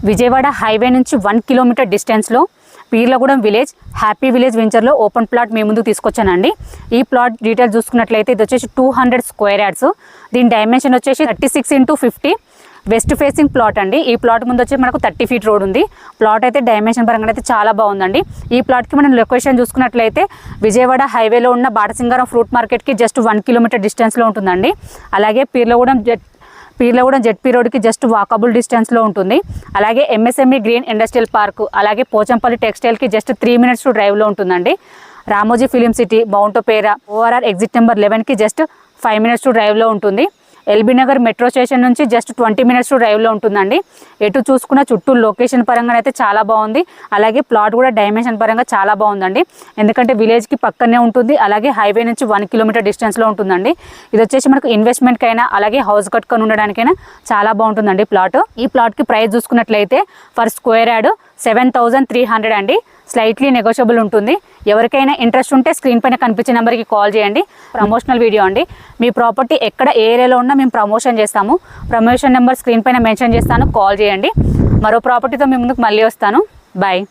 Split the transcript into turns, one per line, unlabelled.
Vijayawada highway నుంచి 1 kilometre డిస్టెన్స్లో పీర్లగూడెం village happy village వెంచర్లో ఓపెన్ ప్లాట్ మీ ముందుకు తీసుకొచ్చానండి. ఈ ప్లాట్ డీటెయిల్స్ చూసుకున్నట్లయితే ఇది వచ్చేసి 200 స్క్వేర్ యార్డ్స్. దీని డైమెన్షన్ వచ్చేసి 36x50 వెస్ట్ ఫేసింగ్ ప్లాట్ అండి. ఈ ప్లాట్ ముందు వచ్చి మనకు 30 ఫీట్ రోడ్ ఉంది. ప్లాట్ అయితే డైమెన్షన్ పరంగా అయితే చాలా బాగుందండి. ఈ ప్లాట్కి మనం లొకేషన్ చూసుకున్నట్లయితే విజయవాడ హైవేలో ఉన్న బాటసింగారం ఫ్రూట్ మార్కెట్కి జస్ట్ 1 కిలోమీటర్ డిస్టెన్స్లో ఉంటుందండి. అలాగే పీర్లగూడెం జెడ్పీ రోడ్కి జస్ట్ వాకబుల్ డిస్టెన్స్లో ఉంటుంది. అలాగే ఎంఎస్ఎంఈ గ్రీన్ ఇండస్ట్రియల్ పార్క్, అలాగే పోచంపల్లి టెక్స్టైల్కి జస్ట్ 3 మినిట్స్ డ్రైవ్లో ఉంటుందండి. Ramoji film city, Mount Opera, ORR exit number 11కి జస్ట్ 5 మినిట్స్ డ్రైవ్లో ఉంటుంది. ఎల్బీ నగర్ మెట్రో స్టేషన్ నుంచి జస్ట్ 20 మినిట్స్ డ్రైవ్లో ఉంటుందండి. ఎటు చూసుకున్న చుట్టూ లొకేషన్ పరంగా అయితే చాలా బాగుంది. అలాగే ప్లాట్ కూడా డైమెన్షన్ పరంగా చాలా బాగుందండి. ఎందుకంటే విలేజ్కి పక్కనే ఉంటుంది. అలాగే హైవే నుంచి 1 కిలోమీటర్ డిస్టెన్స్లో ఉంటుందండి. ఇది వచ్చేసి మనకు ఇన్వెస్ట్మెంట్కైనా అలాగే హౌస్ కట్టుకొని ఉండడానికైనా చాలా బాగుంటుందండి ప్లాట్. ఈ ప్లాట్కి ప్రైస్ చూసుకున్నట్లయితే పర్ స్క్వేర్ యార్డ్ 7,300 అండి. స్లైట్లీ నెగోషియబుల్ ఉంటుంది. ఎవరికైనా ఇంట్రెస్ట్ ఉంటే స్క్రీన్ పైన కనిపించే నెంబర్కి కాల్ చేయండి. ప్రమోషనల్ వీడియో అండి. మీ ప్రాపర్టీ ఎక్కడ ఏ ఏరియాలో ఉన్నా మేము ప్రమోషన్ చేస్తాము. ప్రమోషన్ నెంబర్ స్క్రీన్ పైన మెన్షన్ చేస్తాను, కాల్ చేయండి. మరో ప్రాపర్టీతో మీ ముందుకు మళ్ళీ వస్తాను. బాయ్.